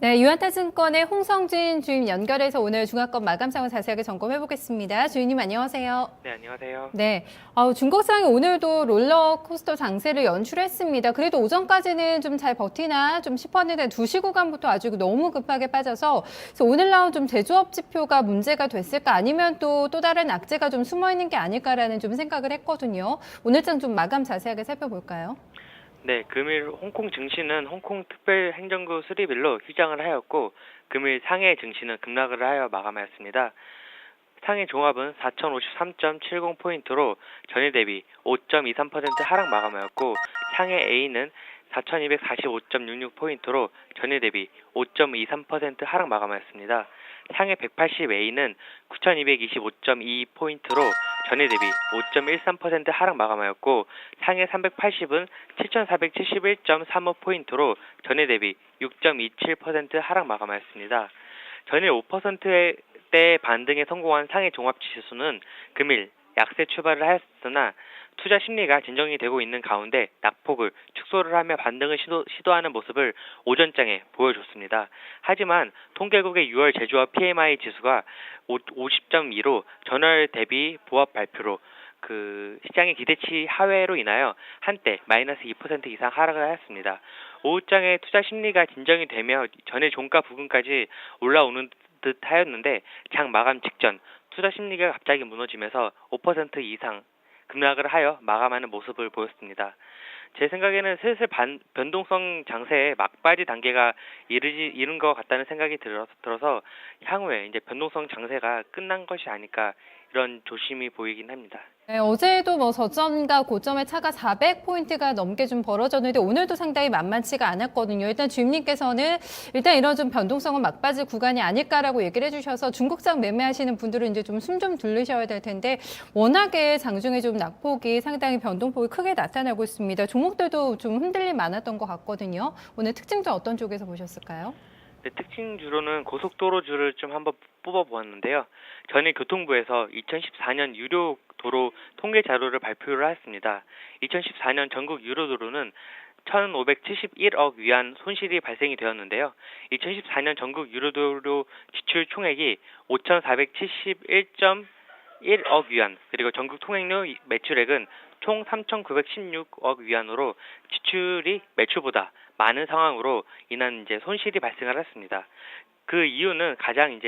네, 유한타증권의 홍성진 주임 연결해서 오늘 중화권 마감 상황 자세하게 점검해 보겠습니다. 주임님 안녕하세요. 네, 안녕하세요. 네, 중국상이 오늘도 롤러코스터 장세를 연출했습니다. 그래도 오전까지는 좀 잘 버티나 좀 싶었는데 2시 구간부터 아주 너무 급하게 빠져서 그래서 오늘 나온 좀 제조업 지표가 문제가 됐을까 아니면 또 다른 악재가 좀 숨어 있는 게 아닐까라는 좀 생각을 했거든요. 오늘장 좀 마감 자세하게 살펴볼까요? 네, 금일 홍콩 증시는 홍콩 특별행정구 수립일로 휴장을 하였고, 금일 상해 증시는 급락을 하여 마감하였습니다. 상해 종합은 4,053.70포인트로 전일 대비 5.23% 하락 마감하였고, 상해 A는 4,245.66포인트로 전일 대비 5.23% 하락 마감하였습니다. 상해 180A는 9,225.22포인트로 전일 대비 5.13% 하락 마감하였고, 상해 380은 7,471.35포인트로 전일 대비 6.27% 하락 마감하였습니다. 전일 5%대 반등에 성공한 상해 종합지수는 금일 약세 출발을 하였으나 투자 심리가 진정이 되고 있는 가운데 낙폭을 축소를 하며 반등을 시도하는 모습을 오전장에 보여줬습니다. 하지만 통계국의 6월 제조업 PMI 지수가 50.2로 전월 대비 부합 발표로 시장의 기대치 하회로 인하여 한때 마이너스 2% 이상 하락을 하였습니다. 오후장에 투자 심리가 진정이 되며 전일 종가 부근까지 올라오는 듯 하였는데 장 마감 직전 투자 심리가 갑자기 무너지면서 5% 이상 급락을 하여 마감하는 모습을 보였습니다. 제 생각에는 슬슬 변동성 장세의 막바지 단계가 이른 것 같다는 생각이 들어서 향후에 이제 변동성 장세가 끝난 것이 아닐까 이런 조심이 보이긴 합니다. 네, 어제도 저점과 고점의 차가 400포인트가 넘게 좀 벌어졌는데 오늘도 상당히 만만치가 않았거든요. 일단 주임님께서는 일단 이런 좀 변동성은 막바지 구간이 아닐까라고 얘기를 해주셔서 중국장 매매하시는 분들은 이제 좀 숨 좀 돌리셔야 될 텐데 워낙에 장중에 좀 낙폭이 상당히 변동폭이 크게 나타나고 있습니다. 종목들도 좀 흔들림 많았던 것 같거든요. 오늘 특징도 어떤 쪽에서 보셨을까요? 네, 특징주로는 고속도로주를 좀 한번 뽑아보았는데요. 전일 교통부에서 2014년 유료 도로 통계 자료를 발표를 하였습니다. 2014년 전국 유료 도로는 1,571억 위안 손실이 발생이 되었는데요. 2014년 전국 유료도로 지출 총액이 5,471.1억 위안, 그리고 전국 통행료 매출액은 총 3,916억 위안으로 지출이 매출보다 많은 상황으로 인한 이제 손실이 발생을 했습니다. 그 이유는 가장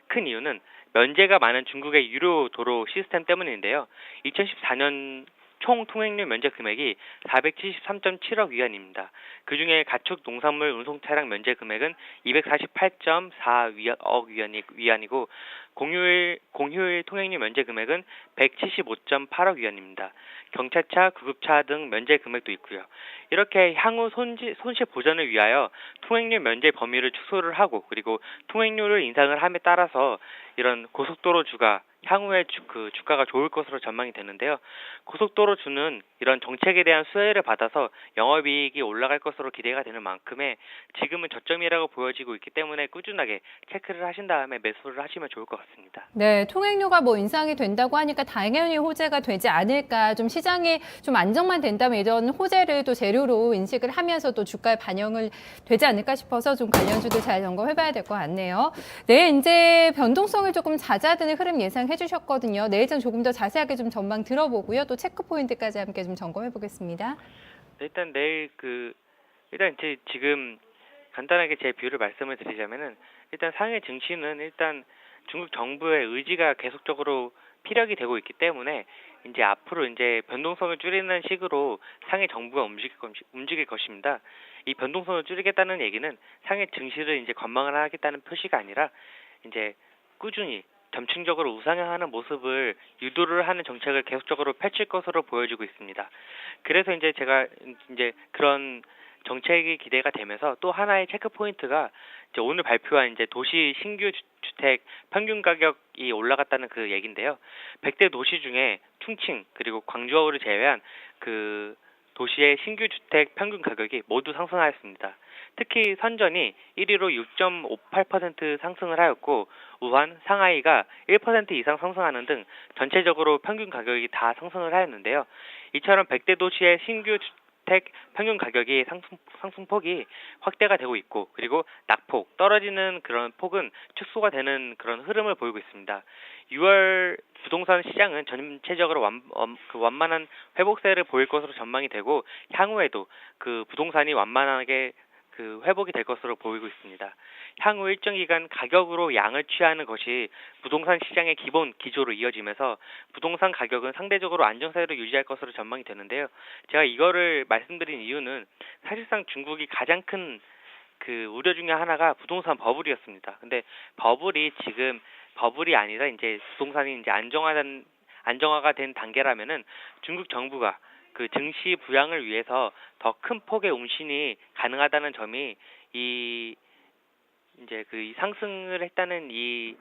큰 이유는 면제가 많은 중국의 유료 도로 시스템 때문인데요. 2014년 총 통행료 면제 금액이 473.7억 위안입니다. 그중에 가축 농산물 운송 차량 면제 금액은 248.4억 위안이고 공휴일 통행료 면제 금액은 175.8억 위안입니다. 경차차, 구급차 등 면제 금액도 있고요. 이렇게 향후 손실 보전을 위하여 통행료 면제 범위를 축소를 하고 그리고 통행료를 인상을 함에 따라서 이런 고속도로주가 향후에 주가가 좋을 것으로 전망이 되는데요. 고속도로주는 이런 정책에 대한 수혜를 받아서 영업이익이 올라갈 것으로 기대가 되는 만큼에 지금은 저점이라고 보여지고 있기 때문에 꾸준하게 체크를 하신 다음에 매수를 하시면 좋을 것 같습니다. 네, 통행료가 인상이 된다고 하니까 당연히 호재가 되지 않을까. 좀 시장이 좀 안정만 된다면 이런 호재를 또 재료로 인식을 하면서 또 주가에 반영을 되지 않을까 싶어서 좀 관련주도 잘 점검해봐야 될 것 같네요. 네, 이제 변동성을 조금 잦아드는 흐름 예상해 주셨거든요. 내일장 조금 더 자세하게 좀 전망 들어보고요. 또 체크 포인트까지 함께 좀 점검해 보겠습니다. 일단 내일 일단 지금 간단하게 제 뷰를 말씀을 드리자면은 일단 상해 증시는 일단 중국 정부의 의지가 계속적으로 피력이 되고 있기 때문에 이제 앞으로 이제 변동성을 줄이는 식으로 상해 정부가 움직일 것입니다. 이 변동성을 줄이겠다는 얘기는 상해 증시를 이제 관망을 하겠다는 표시가 아니라 이제 꾸준히 점층적으로 우상향하는 모습을 유도를 하는 정책을 계속적으로 펼칠 것으로 보여지고 있습니다. 그래서 이제 제가 이제 그런 정책이 기대가 되면서 또 하나의 체크 포인트가 이제 오늘 발표한 이제 도시 신규 주택 평균 가격이 올라갔다는 그 얘긴데요. 100대 도시 중에 충칭 그리고 광저우를 제외한 도시의 신규 주택 평균 가격이 모두 상승하였습니다. 특히 선전이 1위로 6.58% 상승을 하였고 우한, 상하이가 1% 이상 상승하는 등 전체적으로 평균 가격이 다 상승을 하였는데요. 이처럼 100대 도시의 신규 주택 평균 가격이 상승폭이 확대가 되고 있고, 그리고 낙폭 떨어지는 그런 폭은 축소가 되는 그런 흐름을 보이고 있습니다. 6월 부동산 시장은 전체적으로 완만한 회복세를 보일 것으로 전망이 되고, 향후에도 그 부동산이 완만하게 그 회복이 될 것으로 보이고 있습니다. 향후 일정 기간 가격으로 양을 취하는 것이 부동산 시장의 기본 기조로 이어지면서 부동산 가격은 상대적으로 안정세를 유지할 것으로 전망이 되는데요. 제가 이거를 말씀드린 이유는 사실상 중국이 가장 큰 그 우려 중에 하나가 부동산 버블이었습니다. 근데 버블이 아니라 이제 부동산이 이제 안정화가 된 단계라면은 중국 정부가 그 증시 부양을 위해서 더 큰 폭의 운신이 가능하다는 점이 이 상승을 했다는 이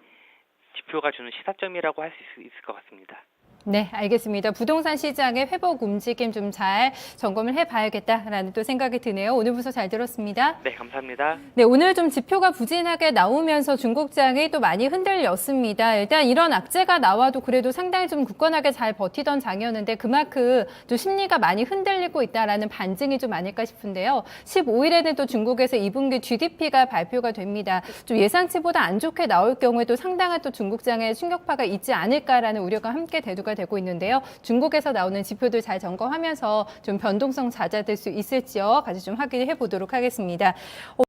지표가 주는 시사점이라고 할 수 있을 것 같습니다. 네, 알겠습니다. 부동산 시장의 회복 움직임 좀 잘 점검을 해봐야겠다라는 또 생각이 드네요. 오늘 분석 잘 들었습니다. 네, 감사합니다. 네, 오늘 좀 지표가 부진하게 나오면서 중국장이 또 많이 흔들렸습니다. 일단 이런 악재가 나와도 그래도 상당히 좀 굳건하게 잘 버티던 장이었는데 그만큼 좀 심리가 많이 흔들리고 있다라는 반증이 좀 아닐까 싶은데요. 15일에는 또 중국에서 2분기 GDP가 발표가 됩니다. 좀 예상치보다 안 좋게 나올 경우에 또 상당한 또 중국장의 충격파가 있지 않을까라는 우려가 함께 대두가 되고 있는데요. 중국에서 나오는 지표들 잘 점검하면서 좀 변동성 잦아들 수 있을지요. 같이 좀 확인해 보도록 하겠습니다.